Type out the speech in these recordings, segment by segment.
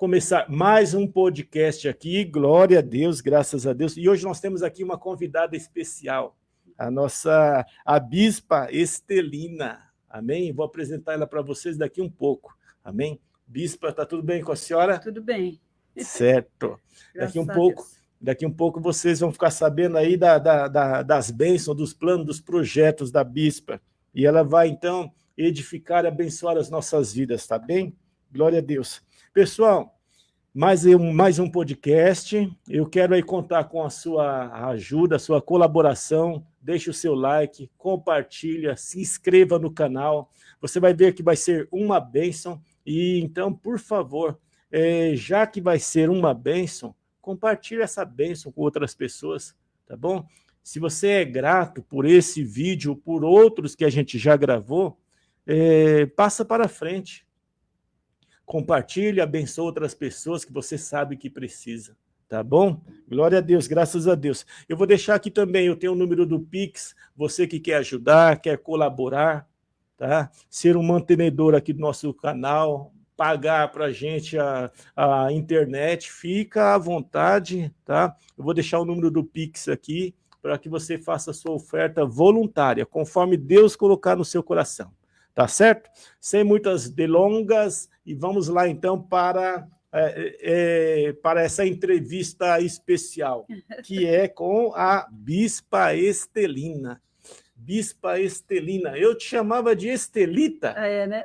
começar mais um podcast aqui, glória a Deus, graças a Deus. E hoje nós temos aqui uma convidada especial, a Bispa Estelina, amém? Vou apresentar ela para vocês daqui um pouco, amém? Bispa, está tudo bem com a senhora? Tudo bem. Certo. Daqui um pouco vocês vão ficar sabendo aí das bênçãos, dos planos, dos projetos da Bispa. E ela vai, então, edificar e abençoar as nossas vidas, tá bem? Glória a Deus. Pessoal, mais um podcast. Eu quero aí contar com a sua ajuda, a sua colaboração. Deixe o seu like, compartilha, se inscreva no canal. Você vai ver que vai ser uma bênção. E então, por favor, já que vai ser uma bênção, compartilhe essa bênção com outras pessoas, tá bom? Se você é grato por esse vídeo, por outros que a gente já gravou, passa para frente. Compartilhe, abençoe outras pessoas que você sabe que precisa, tá bom? Glória a Deus, graças a Deus. Eu vou deixar aqui também, eu tenho o número do Pix, você que quer ajudar, quer colaborar, tá? Ser um mantenedor aqui do nosso canal, pagar para a gente a internet, fica à vontade, tá? Eu vou deixar o número do Pix aqui para que você faça a sua oferta voluntária, conforme Deus colocar no seu coração, tá certo? Sem muitas delongas, e vamos lá então para essa entrevista especial, que é com a Bispa Estelina. Bispa Estelina, eu te chamava de Estelita. Né?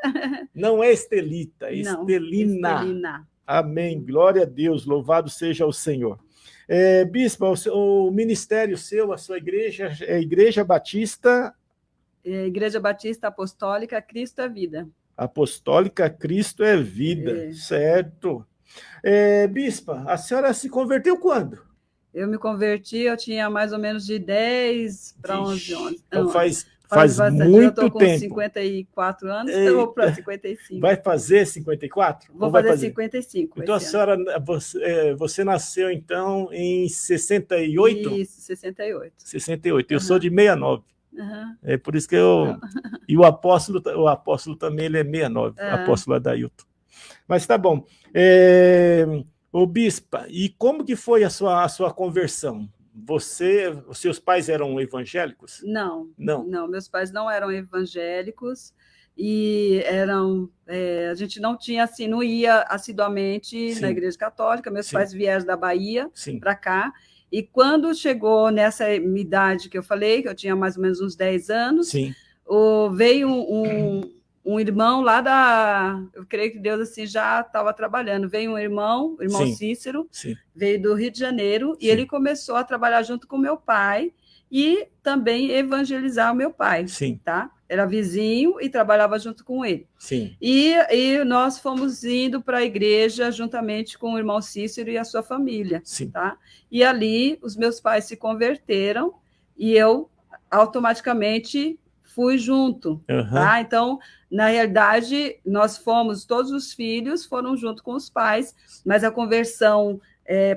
Não é Estelita, é Estelina. Estelina. Amém, glória a Deus, louvado seja o Senhor. Bispa, o ministério seu, a sua igreja, é a Igreja Batista... Igreja Batista Apostólica Cristo é Vida. Apostólica Cristo é Vida, certo. Bispa, a senhora se converteu quando? Eu me converti, eu tinha mais ou menos de 10 para 11 anos. Então faz muito eu estou com tempo. 54 anos, então vou para 55. Vai fazer 54? Vou fazer 55. Então a senhora, você nasceu então em 68? Isso, 68. 68, eu sou de 69. Uhum. É por isso que eu... E o apóstolo também, ele é 69, o apóstolo Adailton. Mas tá bom. Ô Bispa, e como que foi a sua conversão? Os seus pais eram evangélicos? Não, meus pais não eram evangélicos e a gente não tinha assim, não ia assiduamente na igreja católica. Meus pais vieram da Bahia para cá. E quando chegou nessa idade que eu falei, que eu tinha mais ou menos uns 10 anos, veio um irmão lá eu creio que Deus assim já estava trabalhando. Veio um irmão Cícero, veio do Rio de Janeiro, e ele começou a trabalhar junto com meu pai e também evangelizar o meu pai, tá? Era vizinho e trabalhava junto com ele. E nós fomos indo para a igreja juntamente com o irmão Cícero e a sua família, tá? E ali os meus pais se converteram e eu automaticamente fui junto, tá? Então, na realidade, todos os filhos foram junto com os pais, mas a conversão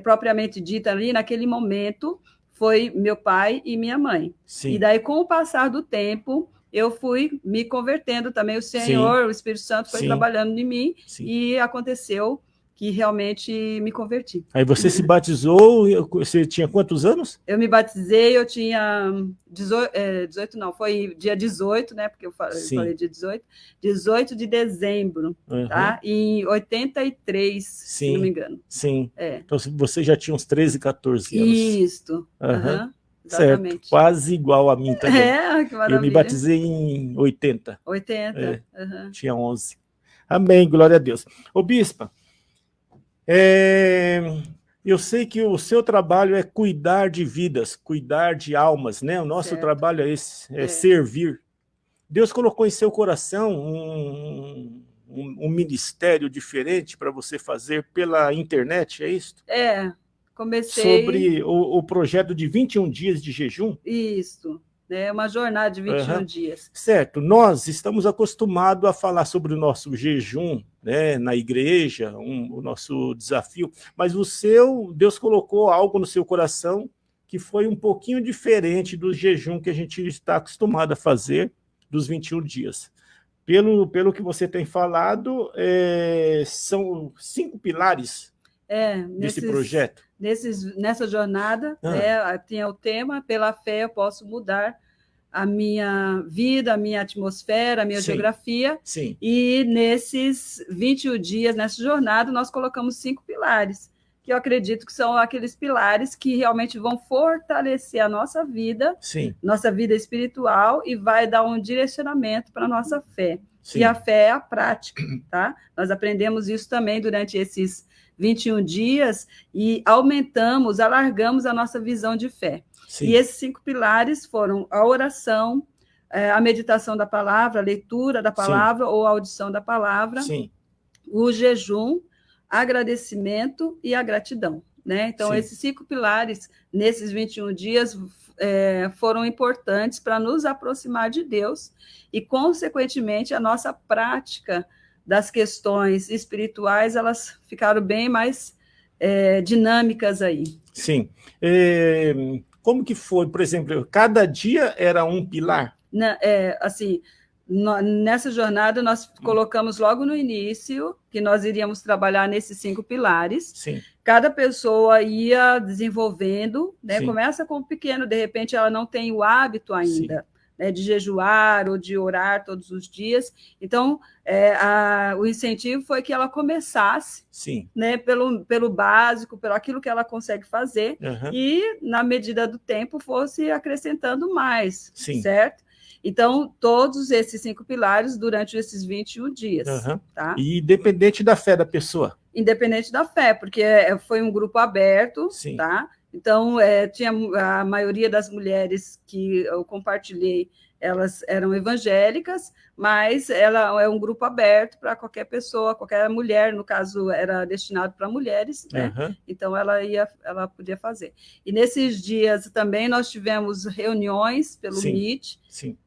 propriamente dita ali, naquele momento, foi meu pai e minha mãe. E daí, com o passar do tempo, eu fui me convertendo também, o Senhor, o Espírito Santo foi trabalhando em mim, e aconteceu que realmente me converti. Aí você se batizou, você tinha quantos anos? Eu me batizei, eu tinha 18 não, foi dia 18, né, porque eu falei dia 18 de dezembro, tá? Em 83, se não me engano. Então você já tinha uns 13, 14 anos. Isso, exatamente. Certo, quase igual a mim também. Que maravilha. Eu me batizei em 80. 80. Tinha 11. Amém, glória a Deus. Ô Bispa, eu sei que o seu trabalho é cuidar de vidas, cuidar de almas, né? O nosso trabalho é esse, servir. Deus colocou em seu coração um ministério diferente para você fazer pela internet, é isso? Comecei... Sobre o projeto de 21 dias de jejum? Isso. Uma jornada de 21 dias. Certo. Nós estamos acostumados a falar sobre o nosso jejum, né, na igreja, o nosso desafio, mas Deus colocou algo no seu coração que foi um pouquinho diferente do jejum que a gente está acostumado a fazer dos 21 dias. Pelo que você tem falado, são 5 pilares desse projeto. Nessa jornada, tinha o tema, pela fé eu posso mudar a minha vida, a minha atmosfera, a minha geografia. Sim. E nesses 21 dias, nessa jornada, nós colocamos 5 pilares, que eu acredito que são aqueles pilares que realmente vão fortalecer a nossa vida espiritual, e vai dar um direcionamento para a nossa fé. Sim. E a fé é a prática, tá? Nós aprendemos isso também durante esses 21 dias e alargamos a nossa visão de fé. Sim. E esses 5 pilares foram a oração, a meditação da palavra, a leitura da palavra, ou a audição da palavra, o jejum, agradecimento e a gratidão, né? Então, esses 5 pilares, nesses 21 dias, foram importantes para nos aproximar de Deus e, consequentemente, a nossa prática das questões espirituais, elas ficaram bem mais dinâmicas aí. Sim. Como que foi, por exemplo, cada dia era um pilar? Assim, nessa jornada, nós colocamos logo no início que nós iríamos trabalhar nesses 5 pilares. Sim. Cada pessoa ia desenvolvendo, né? Começa com o pequeno, de repente ela não tem o hábito ainda, né, de jejuar ou de orar todos os dias. Então, o incentivo foi que ela começasse, né, pelo básico, pelo aquilo que ela consegue fazer, e, na medida do tempo, fosse acrescentando mais, certo? Então, todos esses 5 pilares durante esses 21 dias. Tá? E independente da fé da pessoa? Independente da fé, porque foi um grupo aberto, tá? Então, tinha a maioria das mulheres que eu compartilhei, elas eram evangélicas, mas ela é um grupo aberto para qualquer pessoa, qualquer mulher, no caso, era destinado para mulheres, né? Então, ela podia fazer. E nesses dias também nós tivemos reuniões pelo Meet,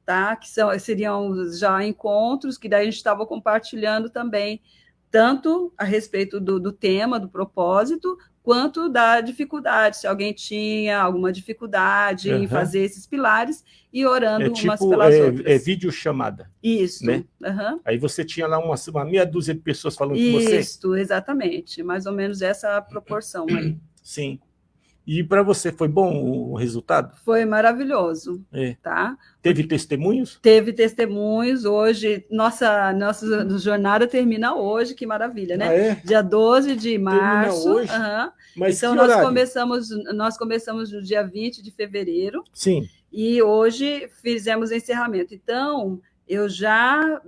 tá? Que seriam já encontros, que daí a gente estava compartilhando também, tanto a respeito do tema, do propósito, quanto da dificuldade, se alguém tinha alguma dificuldade em fazer esses pilares, e orando umas pelas outras. Videochamada. Isso. Né? Aí você tinha lá uma meia dúzia de pessoas falando com você? Isso, exatamente. Mais ou menos essa proporção aí. Sim. E para você foi bom o resultado? Foi maravilhoso. Tá? Teve testemunhos? Teve testemunhos. Hoje, nossa jornada termina hoje, que maravilha, né? Dia 12 de março. Termina hoje? Mas então, nós começamos no dia 20 de fevereiro. Sim. E hoje fizemos o encerramento. Então, eu já,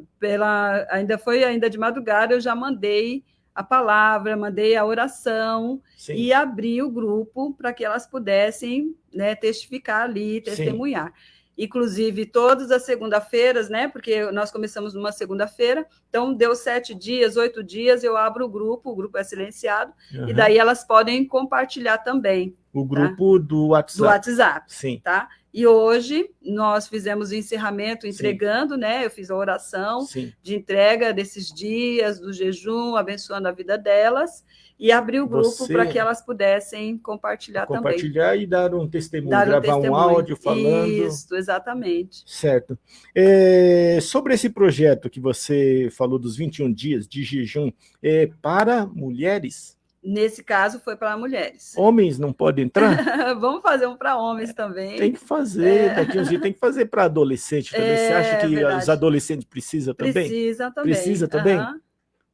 ainda de madrugada, eu já mandei a palavra, mandei a oração e abri o grupo para que elas pudessem, né, testificar ali, testemunhar. Inclusive, todas as segunda-feiras, né, porque nós começamos numa segunda-feira, então deu 7 dias, 8 dias, eu abro o grupo é silenciado, e daí elas podem compartilhar também. O grupo do WhatsApp. Do WhatsApp, tá? E hoje nós fizemos o encerramento entregando, né? Eu fiz a oração de entrega desses dias, do jejum, abençoando a vida delas, e abri o grupo para que elas pudessem compartilhar também. Compartilhar e dar um testemunho, gravar um áudio falando. Isso, exatamente. Certo. Sobre esse projeto que você falou dos 21 dias de jejum, para mulheres? Nesse caso, foi para mulheres. Homens não podem entrar? Vamos fazer um para homens também. Tem que fazer, daqui uns dias tem que fazer para adolescente também. Você acha que os adolescentes precisam também? Precisa também. Precisa também?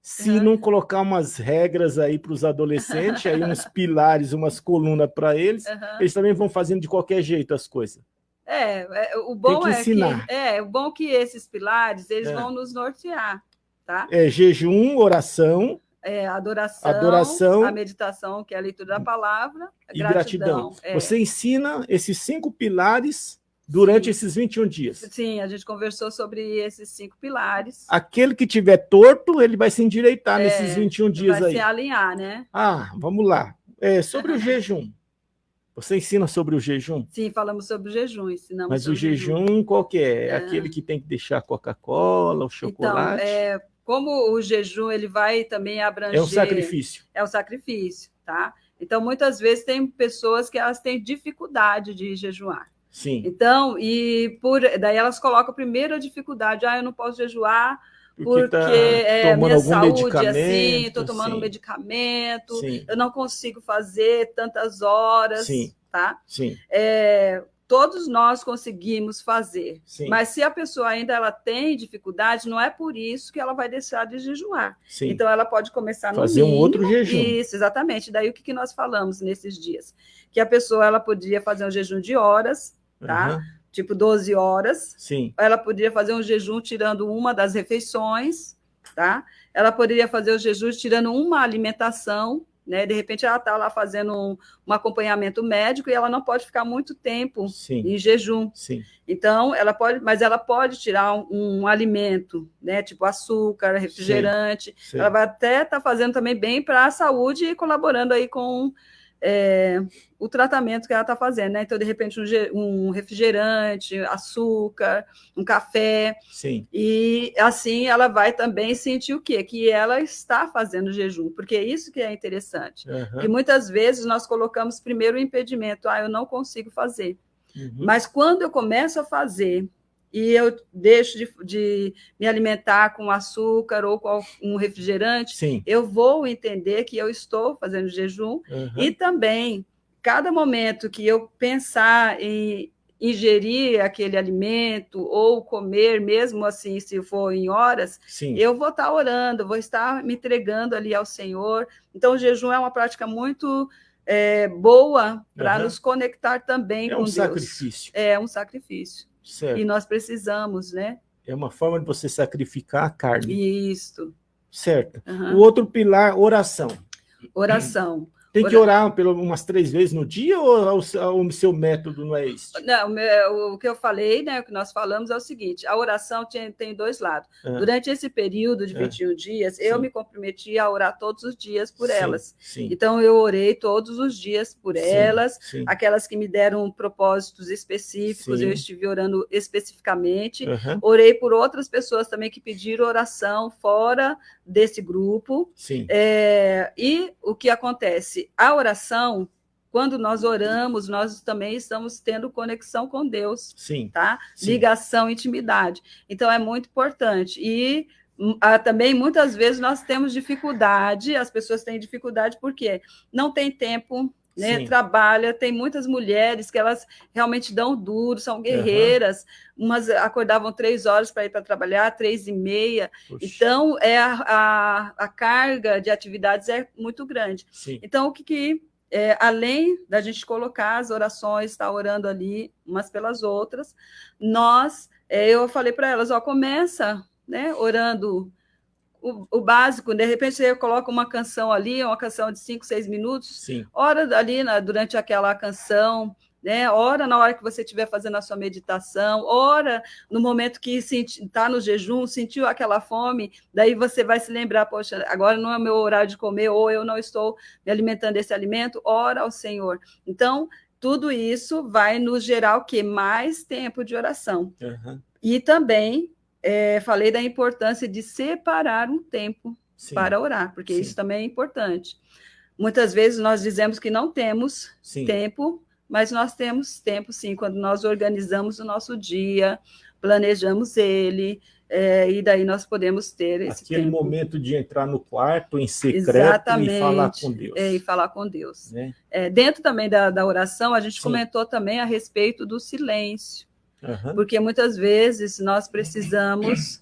Se não colocar umas regras aí para os adolescentes, aí uns pilares, umas colunas para eles, eles também vão fazendo de qualquer jeito as coisas. O bom tem que ensinar. O bom é que esses pilares, eles vão nos nortear, tá? Jejum, oração, adoração, a meditação, que é a leitura da palavra, e gratidão. Você ensina esses 5 pilares durante esses 21 dias. Sim, a gente conversou sobre esses 5 pilares. Aquele que tiver torto, ele vai se endireitar nesses 21 dias aí. Vai se alinhar, né? Vamos lá. Sobre o jejum. Você ensina sobre o jejum? Sim, falamos sobre o jejum, ensinamos. Mas o jejum qual que é? Aquele que tem que deixar a Coca-Cola, o chocolate? Então, como o jejum ele vai também abranger... É um sacrifício. É um sacrifício, tá? Então, muitas vezes tem pessoas que elas têm dificuldade de jejuar. Sim. Então, daí elas colocam primeiro a dificuldade, eu não posso jejuar porque tá minha saúde assim, estou tomando medicamento, eu não consigo fazer tantas horas, tá? Sim. Todos nós conseguimos fazer, sim. Mas se a pessoa ainda ela tem dificuldade, não é por isso que ela vai deixar de jejuar. Sim. Então, ela pode começar fazer um outro jejum. Isso, exatamente. Daí, o que nós falamos nesses dias? Que a pessoa ela podia fazer um jejum de horas, tá? Tipo 12 horas. Sim. Ela poderia fazer um jejum tirando uma das refeições, tá? Ela poderia fazer o jejum tirando uma alimentação, né? De repente ela está lá fazendo um acompanhamento médico e ela não pode ficar muito tempo em jejum. Sim. Então, mas ela pode tirar um alimento, né? Tipo açúcar, refrigerante. Sim. Ela vai até estar fazendo também bem para a saúde e colaborando aí com o tratamento que ela está fazendo, né? Então, de repente, um refrigerante, açúcar, um café. Sim. E assim ela vai também sentir o quê? Que ela está fazendo jejum, porque é isso que é interessante. Que muitas vezes nós colocamos primeiro o impedimento, eu não consigo fazer. Mas quando eu começo a fazer e eu deixo de me alimentar com açúcar ou com um refrigerante, eu vou entender que eu estou fazendo jejum. E também, cada momento que eu pensar em ingerir aquele alimento ou comer, mesmo assim, se for em horas, eu vou estar orando, vou estar me entregando ali ao Senhor. Então, o jejum é uma prática muito boa para nos conectar também com Deus. Sacrifício. É um sacrifício. Certo. E nós precisamos, né? É uma forma de você sacrificar a carne. Isso. Certo. O outro pilar, oração. Oração. Tem que orar umas 3 vezes no dia ou o seu método não é esse? Não, o que eu falei, né, o que nós falamos é o seguinte, a oração tem 2 lados. Durante esse período de 21 dias, eu me comprometi a orar todos os dias por elas. Então, eu orei todos os dias por elas, aquelas que me deram propósitos específicos, eu estive orando especificamente. Orei por outras pessoas também que pediram oração fora desse grupo. E o que acontece? A oração, quando nós oramos, nós também estamos tendo conexão com Deus, tá? Ligação, intimidade. Então, é muito importante. E também, muitas vezes, nós temos dificuldade, as pessoas têm dificuldade porque não tem tempo, né? Trabalha, tem muitas mulheres que elas realmente dão duro, são guerreiras, umas acordavam 3 horas para ir para trabalhar, 3h30, então a carga de atividades é muito grande. Então, o que além da gente colocar as orações, estar orando ali umas pelas outras, eu falei para elas, começa, né, orando o básico, de repente você coloca uma canção ali, uma canção de 5, 6 minutos, ora ali durante aquela canção, né? Ora na hora que você estiver fazendo a sua meditação, ora no momento que está no jejum, sentiu aquela fome, daí você vai se lembrar, poxa, agora não é o meu horário de comer, ou eu não estou me alimentando desse alimento, ora ao Senhor. Então, tudo isso vai nos gerar o quê? Mais tempo de oração. E também falei da importância de separar um tempo para orar, porque isso também é importante. Muitas vezes nós dizemos que não temos tempo, mas nós temos tempo, sim, quando nós organizamos o nosso dia, planejamos ele, e daí nós podemos ter esse aquele tempo. Momento de entrar no quarto em secreto. Exatamente, e falar com Deus. E falar com Deus. Né? Dentro também da oração, a gente comentou também a respeito do silêncio. Porque muitas vezes nós precisamos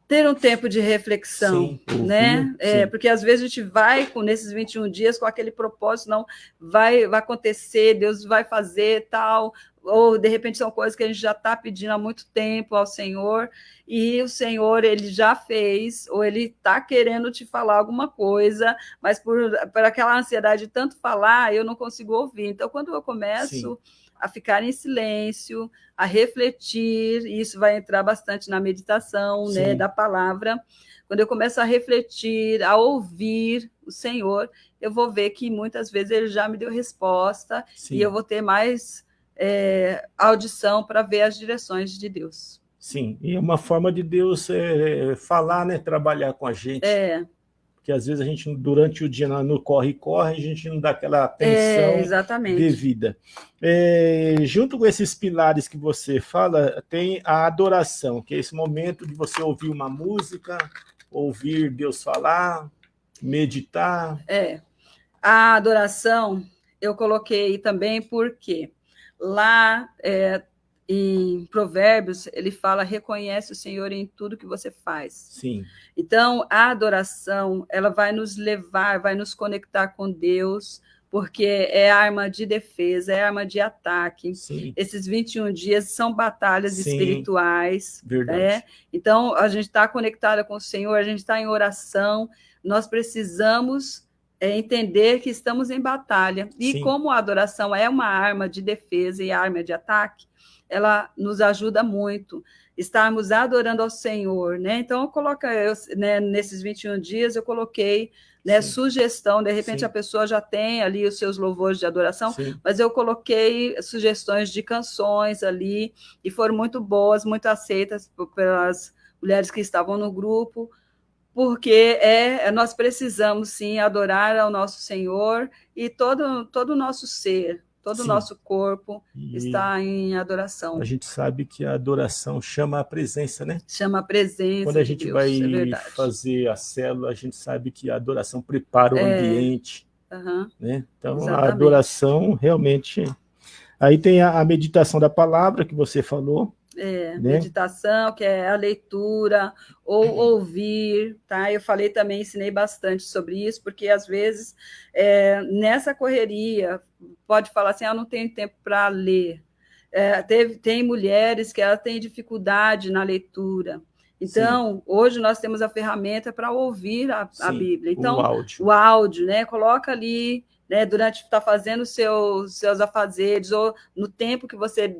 ter um tempo de reflexão, né? Porque às vezes a gente vai nesses 21 dias com aquele propósito, não vai acontecer, Deus vai fazer tal, ou de repente são coisas que a gente já está pedindo há muito tempo ao Senhor, e o Senhor, ele já fez, ou ele está querendo te falar alguma coisa, mas por aquela ansiedade de tanto falar, eu não consigo ouvir. Então, quando eu começo a ficar em silêncio, a refletir, e isso vai entrar bastante na meditação, né, da palavra. Quando eu começo a refletir, a ouvir o Senhor, eu vou ver que muitas vezes ele já me deu resposta, e eu vou ter mais audição para ver as direções de Deus. Sim, e é uma forma de Deus falar, né, trabalhar com a gente. porque às vezes a gente, durante o dia, no corre-corre, a gente não dá aquela atenção devida. Junto com esses pilares que você fala, tem a adoração, que é esse momento de você ouvir uma música, ouvir Deus falar, meditar. A adoração eu coloquei também porque lá em Provérbios, ele fala, reconhece o Senhor em tudo que você faz. Sim. Então, a adoração, ela vai nos levar, vai nos conectar com Deus, porque é arma de defesa, é arma de ataque. Sim. Esses 21 dias são batalhas espirituais. Verdade. Né? Então, a gente está conectada com o Senhor, a gente está em oração, nós precisamos entender que estamos em batalha. E como a adoração é uma arma de defesa e arma de ataque, ela nos ajuda muito, estarmos adorando ao Senhor, né? Então, nesses 21 dias, eu coloquei sugestão, de repente a pessoa já tem ali os seus louvores de adoração, mas eu coloquei sugestões de canções ali, e foram muito boas, muito aceitas pelas mulheres que estavam no grupo, porque nós precisamos, sim, adorar ao nosso Senhor, e todo o nosso ser, todo o nosso corpo está em adoração. A gente sabe que a adoração chama a presença, né? Chama a presença. Quando a gente vai fazer a célula, a gente sabe que a adoração prepara o ambiente. Né? Então, exatamente. A adoração realmente... Aí tem a meditação da palavra que você falou. Né? Meditação, que é a leitura, ou ouvir, tá? Eu falei também, ensinei bastante sobre isso, porque às vezes, nessa correria, pode falar assim, eu não tenho tempo para ler. Tem mulheres que elas têm dificuldade na leitura. Então, hoje nós temos a ferramenta para ouvir a Bíblia. Então, o áudio, né? Coloca ali... durante está fazendo seus afazeres, ou no tempo que você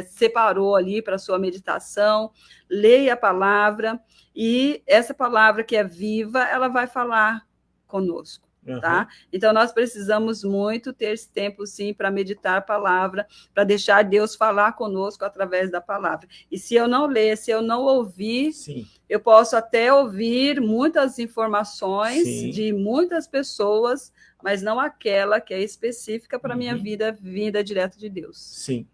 separou ali para a sua meditação, leia a palavra, e essa palavra que é viva, ela vai falar conosco. Tá? Então, nós precisamos muito ter esse tempo, sim, para meditar a palavra, para deixar Deus falar conosco através da palavra. E se eu não ler, se eu não ouvir, eu posso até ouvir muitas informações de muitas pessoas, mas não aquela que é específica para a minha vida, vinda direto de Deus. Sim.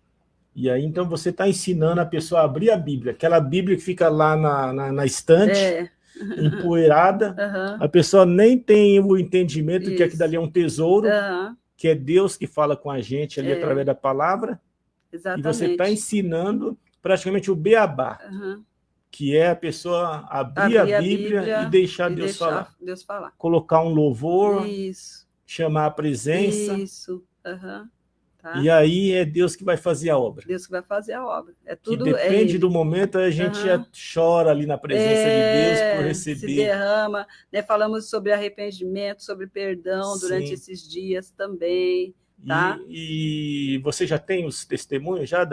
E aí, então, você está ensinando a pessoa a abrir a Bíblia, aquela Bíblia que fica lá na estante, empoeirada, a pessoa nem tem o entendimento que aquilo ali é um tesouro, que é Deus que fala com a gente ali através da palavra. Exatamente. E você está ensinando praticamente o beabá, que é a pessoa abrir a Bíblia e deixar Deus falar. Colocar um louvor, chamar a presença. Isso. Tá? E aí é Deus que vai fazer a obra. Deus que vai fazer a obra. Tudo que depende do momento, a gente já chora ali na presença de Deus por receber. Se derrama, né? Falamos sobre arrependimento, sobre perdão durante esses dias também. Tá? E você já tem os testemunhos já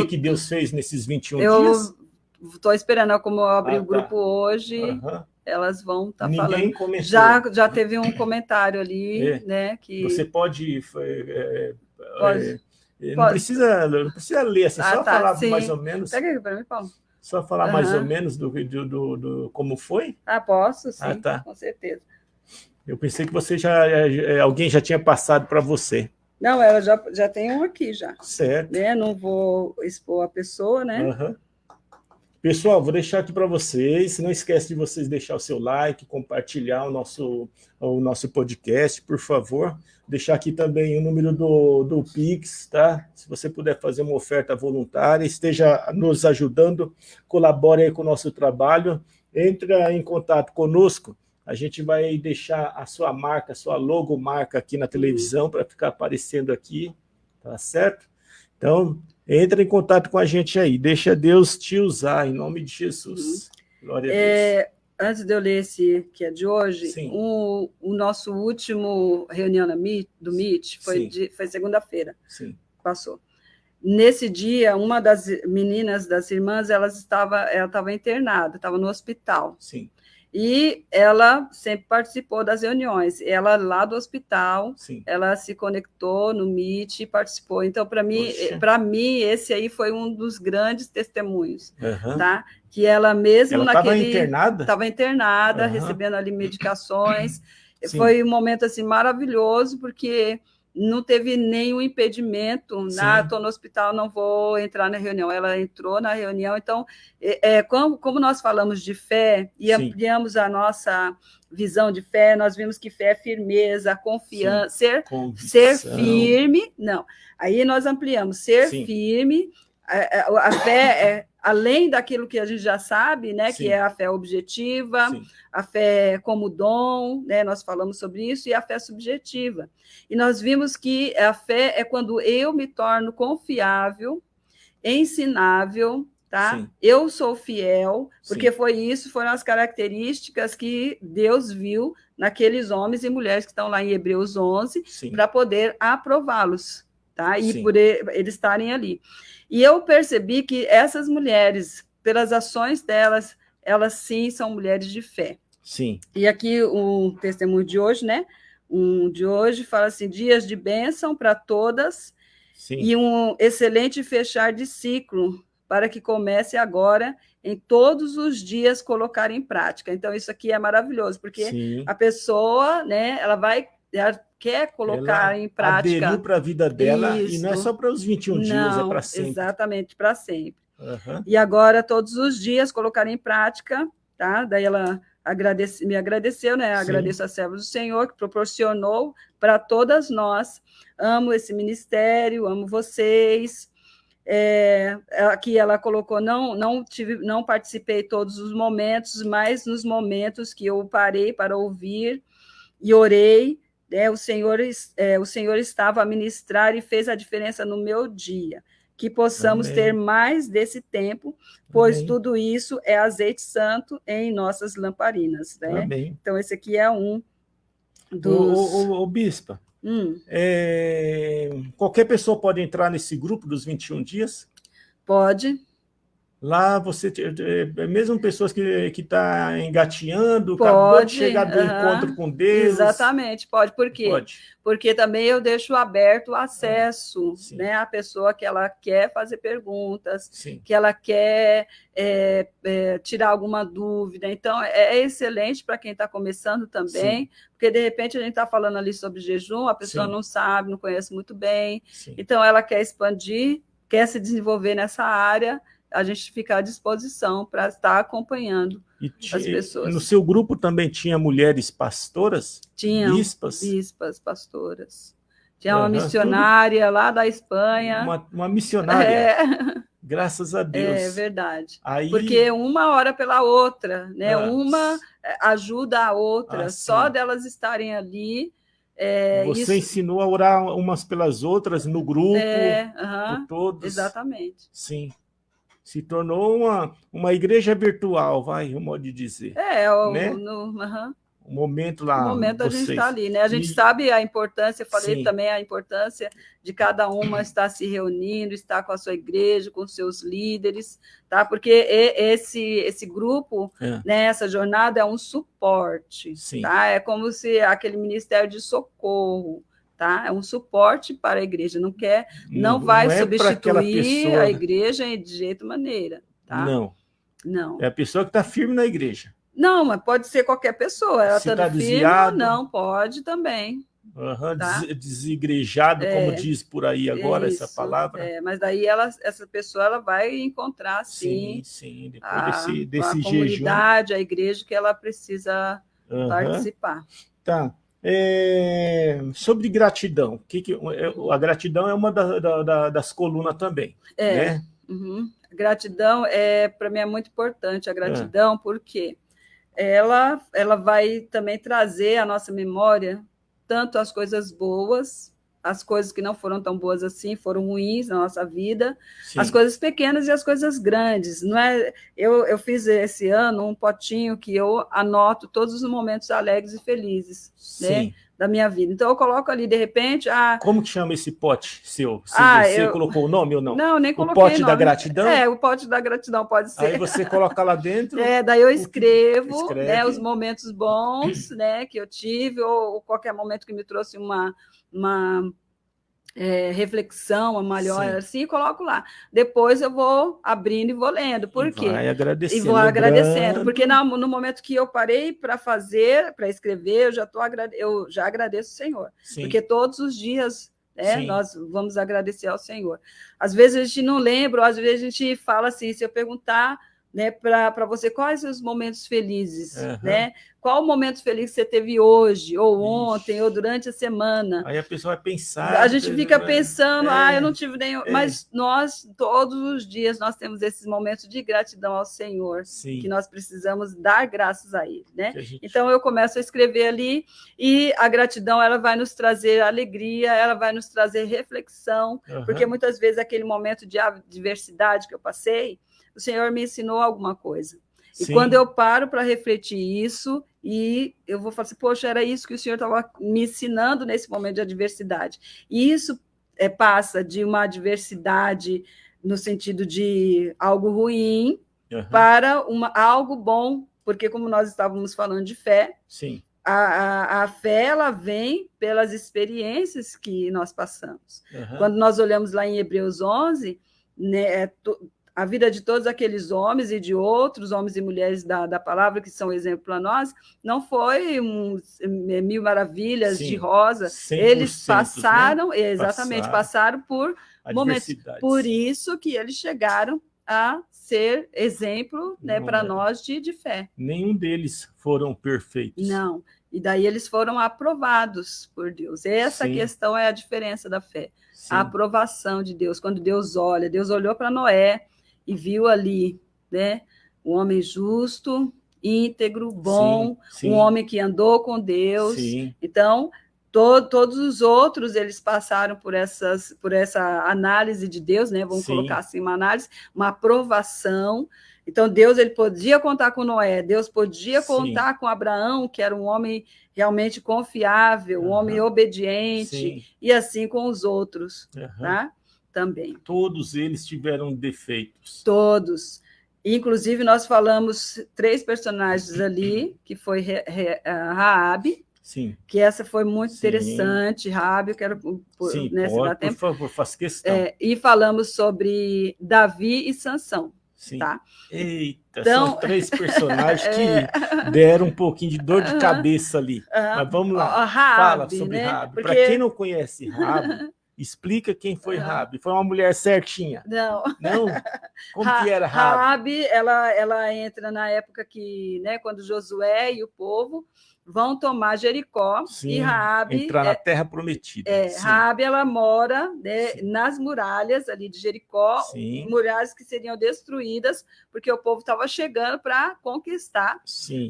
o que Deus fez nesses 21 dias? Eu estou esperando, como eu abri o grupo hoje... Elas vão estar falando. Comentou. Já teve um comentário ali, né? Que... Você pode... Não precisa ler, assim, só falar mais ou menos. Pega aqui para mim, Paulo. Só falar mais ou menos do como foi? Posso, sim, com certeza. Eu pensei que você alguém já tinha passado para você. Não, ela já tem um aqui já. Certo. Né? Não vou expor a pessoa, né? Pessoal, vou deixar aqui para vocês. Não esquece de vocês deixar o seu like, compartilhar o nosso podcast, por favor. Deixar aqui também o número do Pix, tá? Se você puder fazer uma oferta voluntária, esteja nos ajudando, colabore aí com o nosso trabalho. Entra em contato conosco. A gente vai deixar a sua marca, a sua logomarca aqui na televisão para ficar aparecendo aqui, tá certo? Então... entra em contato com a gente aí, deixa Deus te usar, em nome de Jesus. Glória a Deus. Antes de eu ler esse que é de hoje, o nosso último reunião do Meet foi segunda-feira, passou. Nesse dia, uma das meninas, das irmãs, ela estava internada, estava no hospital. E ela sempre participou das reuniões. Ela, lá do hospital, sim, ela se conectou no Meet e participou. Então, para mim, esse aí foi um dos grandes testemunhos, tá? Que ela mesmo naquele... internada? Estava internada, recebendo ali medicações. Sim. Foi um momento, assim, maravilhoso, porque não teve nenhum impedimento. Estou no hospital, não vou entrar na reunião. Ela entrou na reunião. Então, como nós falamos de fé e ampliamos a nossa visão de fé, nós vimos que fé é firmeza, confiança, ser firme. Não, aí nós ampliamos, ser firme. A fé além daquilo que a gente já sabe, né, que é a fé objetiva, a fé como dom, né, nós falamos sobre isso, e a fé subjetiva. E nós vimos que a fé é quando eu me torno confiável, ensinável, tá? Eu sou fiel, porque foram as características que Deus viu naqueles homens e mulheres que estão lá em Hebreus 11, para poder aprová-los, tá? E por eles estarem ali. E eu percebi que essas mulheres, pelas ações delas, elas sim são mulheres de fé. Sim. E aqui o testemunho de hoje, né? De hoje fala assim: dias de bênção para todas e um excelente fechar de ciclo para que comece agora em todos os dias colocar em prática. Então, isso aqui é maravilhoso, porque a pessoa, né, ela quer colocar em prática. Aderiu para a vida dela, e não é só para os 21 dias, é para sempre. Exatamente, para sempre. E agora, todos os dias, colocar em prática, tá? Daí ela me agradeceu, né? Agradeço a serva do Senhor, que proporcionou para todas nós. Amo esse ministério, amo vocês. Aqui ela colocou, não participei todos os momentos, mas nos momentos que eu parei para ouvir e orei, o Senhor estava a ministrar e fez a diferença no meu dia. Que possamos ter mais desse tempo, pois tudo isso é azeite santo em nossas lamparinas. Né? Então, esse aqui é um dos... Ô, bispa, qualquer pessoa pode entrar nesse grupo dos 21 dias? Pode. Lá você, mesmo pessoas que estão engateando, acabou de chegar do encontro com Deus. Exatamente, pode. Por quê? Porque também eu deixo aberto o acesso, né, à pessoa que ela quer fazer perguntas, que ela quer tirar alguma dúvida. Então, é excelente para quem está começando também, porque, de repente, a gente está falando ali sobre jejum, a pessoa não sabe, não conhece muito bem. Então, ela quer expandir, quer se desenvolver nessa área, a gente fica à disposição para estar acompanhando as pessoas. No seu grupo também tinha mulheres pastoras? Tinham, bispas, pastoras. Tinha uma missionária lá da Espanha. Uma missionária? Graças a Deus. É verdade. Porque uma ora pela outra, né? Uma ajuda a outra. Só delas estarem ali... Você ensinou a orar umas pelas outras no grupo, por todos. Exatamente. Sim. Se tornou uma igreja virtual, um modo de dizer. Né? O momento lá. O momento a gente está ali, né? A gente sabe a importância, eu falei também a importância de cada uma estar se reunindo, estar com a sua igreja, com os seus líderes, tá? Porque esse grupo, né, essa jornada é um suporte, tá? É como se aquele ministério de socorro, tá? É um suporte para a igreja, não vai substituir a igreja de jeito maneira, tá? Não. É a pessoa que está firme na igreja. Não, mas pode ser qualquer pessoa. Ela está firme, não, pode também. Tá? Desigrejado, como diz por aí agora essa palavra. Mas daí essa pessoa ela vai encontrar, depois desse a comunidade, a igreja que ela precisa participar. Tá. Sobre gratidão, a gratidão é uma das colunas também, né? Gratidão para mim é muito importante, a gratidão, porque ela vai também trazer à nossa memória tanto as coisas boas, as coisas que não foram tão boas assim, foram ruins na nossa vida, as coisas pequenas e as coisas grandes. Não é? Eu fiz esse ano um potinho que eu anoto todos os momentos alegres e felizes, né? da minha vida. Então, eu coloco ali, de repente... Como que chama esse pote seu? Você colocou o nome ou não? Não, nem coloquei o pote nome. Da gratidão? O pote da gratidão pode ser. Aí você coloca lá dentro... daí eu escrevo, né, os momentos bons, né, que eu tive, ou qualquer momento que me trouxe uma reflexão, uma maior, assim, e coloco lá. Depois eu vou abrindo e vou lendo. Por quê? Vai agradecendo. E vou agradecendo, porque no momento que eu parei para escrever, eu já agradeço o Senhor. Sim. Porque todos os dias, né, nós vamos agradecer ao Senhor. Às vezes a gente não lembra, ou às vezes a gente fala assim, se eu perguntar, né, para você quais os momentos felizes, né? Qual o momento feliz que você teve hoje, ou ontem, ou durante a semana? Aí a pessoa vai pensar. A gente fica pensando, eu não tive nenhum. Mas nós, todos os dias, nós temos esses momentos de gratidão ao Senhor, que nós precisamos dar graças a Ele, né? Então eu começo a escrever ali, e a gratidão ela vai nos trazer alegria, ela vai nos trazer reflexão, porque muitas vezes aquele momento de adversidade que eu passei, o Senhor me ensinou alguma coisa. E quando eu paro para refletir isso, e eu vou falar assim, poxa, era isso que o Senhor estava me ensinando nesse momento de adversidade. E isso passa de uma adversidade no sentido de algo ruim para algo bom, porque como nós estávamos falando de fé, a fé ela vem pelas experiências que nós passamos. Quando nós olhamos lá em Hebreus 11, né, a vida de todos aqueles homens e de outros homens e mulheres da palavra, que são exemplo para nós, não foi mil maravilhas de rosa. Eles passaram, né? Passaram por momentos. Por isso que eles chegaram a ser exemplo, né, para nós de fé. Nenhum deles foram perfeitos. Não. E daí eles foram aprovados por Deus. Essa questão é a diferença da fé. A aprovação de Deus. Quando Deus olhou para Noé, e viu ali, né, um homem justo, íntegro, bom, um homem que andou com Deus. Então, todos os outros, eles passaram por essa análise de Deus, né, vamos colocar assim, uma análise, uma aprovação. Então, Deus ele podia contar com Noé, Deus podia contar com Abraão, que era um homem realmente confiável, um homem obediente, e assim com os outros, tá? Também. Todos eles tiveram defeitos. Todos. Inclusive, nós falamos 3 personagens ali, que foi Raabe, que essa foi muito interessante, Raabe, eu quero... por favor, faça questão. E falamos sobre Davi e Sansão. Tá? Eita, então, são 3 personagens que deram um pouquinho de dor de cabeça ali. Mas vamos lá, fala sobre Raabe. Porque... Para quem não conhece Raabe, explica quem foi Raabe. Foi uma mulher certinha? Não. Não? Como que era Raabe? Raabe, ela entra na época que, né, quando Josué e o povo vão tomar Jericó, e Raabe... entrar na Terra Prometida. Raabe, ela mora, né, nas muralhas ali de Jericó, muralhas que seriam destruídas, porque o povo estava chegando para conquistar,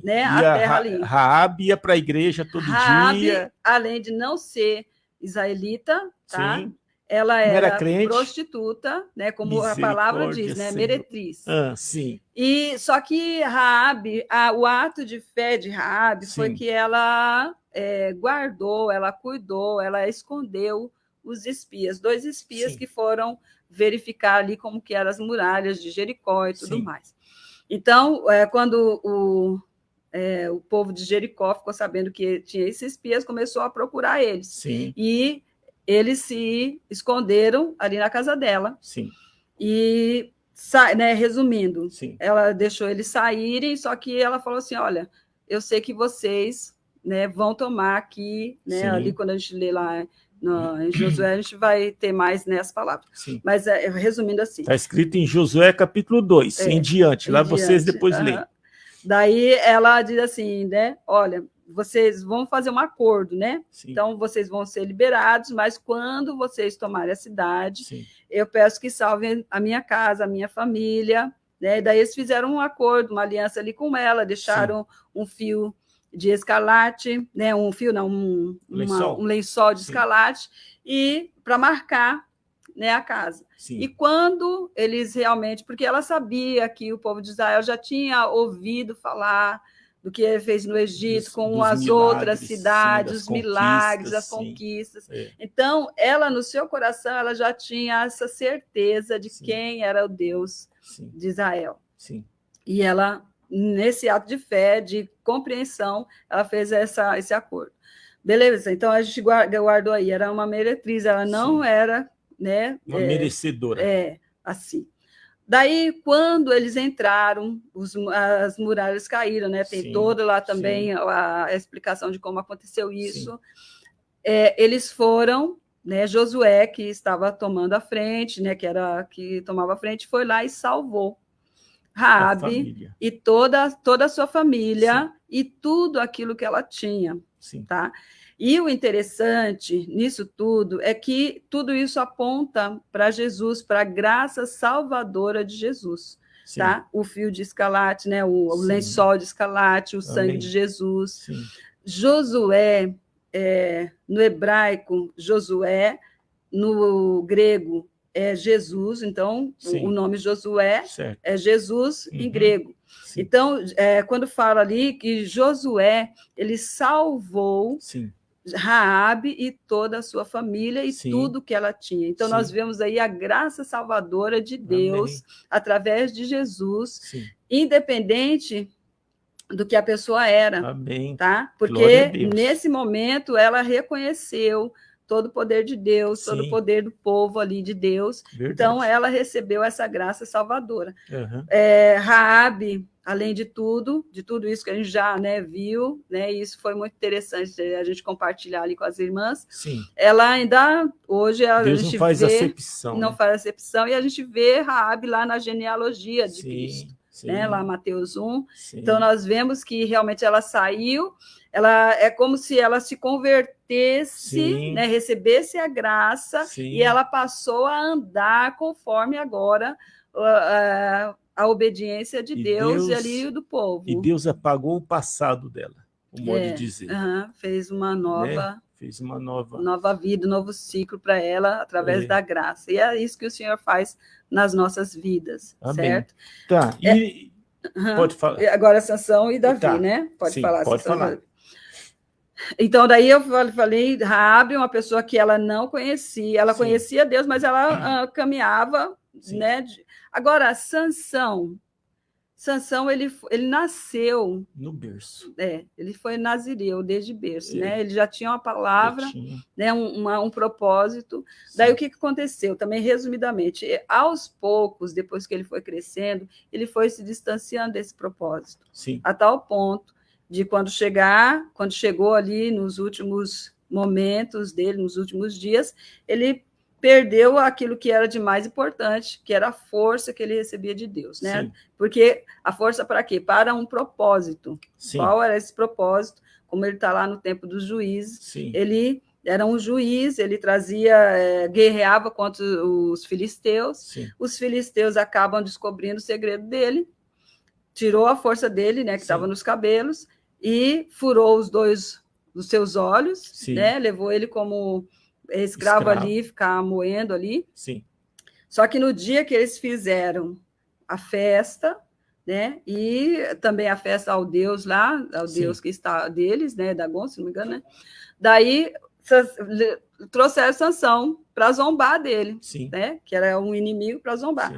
né, a terra ali. Raabe ia para a igreja todo dia. Além de não ser israelita, tá? Ela era prostituta, né? Como a palavra diz, né? Meretriz. E só que Raabe, o ato de fé de Raabe foi que ela guardou, ela cuidou, ela escondeu os espias, 2 espias que foram verificar ali como que eram as muralhas de Jericó e tudo mais. Então, quando o povo de Jericó ficou sabendo que tinha esses espias, começou a procurar eles. E eles se esconderam ali na casa dela. E, né, resumindo, ela deixou eles saírem, só que ela falou assim, olha, eu sei que vocês, né, vão tomar aqui, né, ali quando a gente lê lá em Josué, a gente vai ter mais nessas palavras. Mas, resumindo assim... Está escrito em Josué, capítulo 2, em diante. Lá vocês depois leem. Daí ela diz assim, né, olha... vocês vão fazer um acordo, né? Então, vocês vão ser liberados, mas quando vocês tomarem a cidade, eu peço que salvem a minha casa, a minha família, né? E daí eles fizeram um acordo, uma aliança ali com ela, deixaram um fio de escarlate, né? Um fio, não, um lençol de escarlate, e para marcar, né, a casa. E quando eles realmente... Porque ela sabia que o povo de Israel já tinha ouvido falar do que ele fez no Egito, com as milagres, outras cidades, os milagres, as conquistas. Então, ela, no seu coração, ela já tinha essa certeza de quem era o Deus de Israel. E ela, nesse ato de fé, de compreensão, ela fez esse acordo. Beleza, então a gente guardou aí, era uma meretriz, ela não era, né, uma merecedora. Assim. Daí, quando eles entraram, as muralhas caíram, né? Tem toda lá também a explicação de como aconteceu isso. Eles foram, né? Josué, que estava tomando a frente, né? Que tomava a frente, foi lá e salvou Raabe e toda a sua família e tudo aquilo que ela tinha, tá? E o interessante nisso tudo é que tudo isso aponta para Jesus, para a graça salvadora de Jesus, tá? O fio de escarlate, né? O lençol de escarlate, o sangue de Jesus. Josué, no hebraico, Josué, no grego, é Jesus, então o nome Josué é Jesus em grego. Então, quando fala ali que Josué, ele salvou Raabe e toda a sua família e tudo que ela tinha. Então, nós vemos aí a graça salvadora de Deus através de Jesus, independente do que a pessoa era. Tá? Porque nesse momento ela reconheceu todo o poder de Deus, todo o poder do povo ali de Deus. Verdade. Então, ela recebeu essa graça salvadora. Raabe, além de tudo isso que a gente já, né, viu, né, e isso foi muito interessante a gente compartilhar ali com as irmãs. Ela ainda, hoje, a Deus gente não faz acepção. Não faz acepção, e a gente vê Raabe lá na genealogia de Cristo. Né, lá Mateus 1. Então, nós vemos que realmente ela saiu, ela é como se ela se convertesse, né, recebesse a graça, e ela passou a andar conforme agora a obediência de Deus e ali do povo. E Deus apagou o passado dela, o modo de dizer. Fez uma nova... Né? Fez uma nova vida, um novo ciclo para ela através da graça. E é isso que o Senhor faz nas nossas vidas, certo? Tá, e pode falar. Agora Sansão e Davi, né? Pode falar. Pode falar. Então, daí eu falei, Raabe, uma pessoa que ela não conhecia, ela conhecia Deus, mas ela caminhava, né? Agora, Sansão, ele nasceu... no berço. Ele foi nazireu desde berço, né? Ele já tinha uma palavra, né? um propósito. Daí, o que aconteceu? Também, resumidamente, aos poucos, depois que ele foi crescendo, ele foi se distanciando desse propósito. A tal ponto de quando chegou ali nos últimos momentos dele, nos últimos dias, ele perdeu aquilo que era de mais importante, que era a força que ele recebia de Deus, né? Porque a força para quê? Para um propósito. Qual era esse propósito? Como ele está lá no tempo dos juízes, ele era um juiz, ele guerreava contra os filisteus, os filisteus acabam descobrindo o segredo dele, tirou a força dele, né, que estava nos cabelos, e furou os dois dos seus olhos, né, levou ele como... escravo ali, ficar moendo ali. Só que no dia que eles fizeram a festa, né, e também a festa ao Deus lá, ao Deus que está deles, né, Dagon, se não me engano, né, daí trouxeram Sansão para zombar dele, né, que era um inimigo para zombar.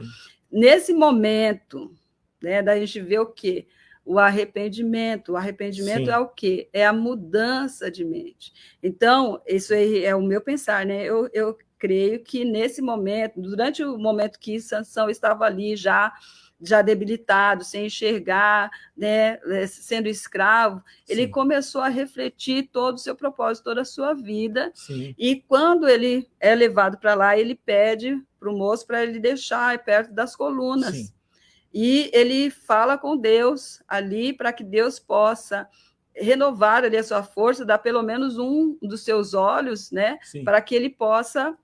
Nesse momento, né, daí a gente vê o quê? O arrependimento. O arrependimento é o quê? É a mudança de mente. Então, isso aí é o meu pensar, né? Eu creio que nesse momento, durante o momento que Sansão estava ali já debilitado, sem enxergar, né, sendo escravo, ele começou a refletir todo o seu propósito, toda a sua vida. E quando ele é levado para lá, ele pede para o moço para ele deixar perto das colunas. E ele fala com Deus ali para que Deus possa renovar ali a sua força, dar pelo menos um dos seus olhos, né, para que ele possa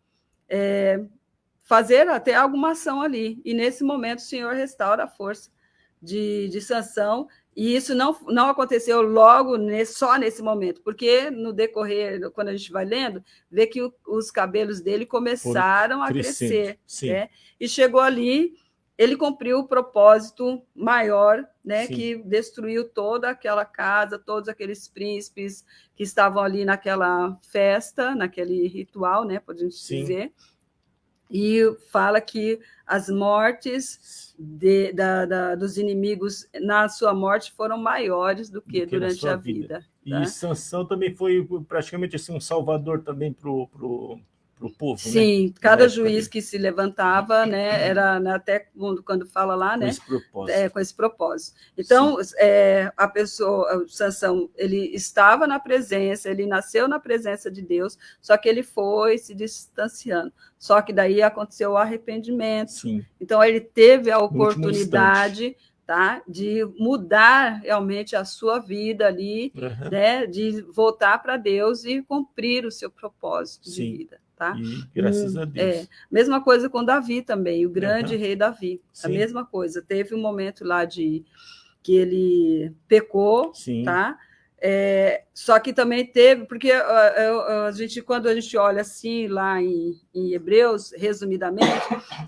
fazer até alguma ação ali. E nesse momento o Senhor restaura a força de Sansão, e isso não aconteceu logo só nesse momento, porque no decorrer, quando a gente vai lendo, vê que os cabelos dele começaram a crescer, né? E chegou ali ele cumpriu o propósito maior, né, que destruiu toda aquela casa, todos aqueles príncipes que estavam ali naquela festa, naquele ritual, né, podemos dizer. E fala que as mortes dos inimigos na sua morte foram maiores do que durante a vida. Tá? E Sansão também foi praticamente assim, um salvador também para o povo, sim, né? cada juiz que se levantava, né, era até quando fala lá, né, com esse propósito. Então, a pessoa, o Sansão, ele estava na presença, ele nasceu na presença de Deus, só que ele foi se distanciando. Só que daí aconteceu o arrependimento. Sim. Então, ele teve a oportunidade, tá, de mudar realmente a sua vida ali, né, de voltar para Deus e cumprir o seu propósito de vida. Tá? E graças a Deus. Mesma coisa com Davi também, o grande rei Davi. A mesma coisa. Teve um momento lá que ele pecou, tá? Só que também teve, porque quando a gente olha assim lá em Hebreus, resumidamente,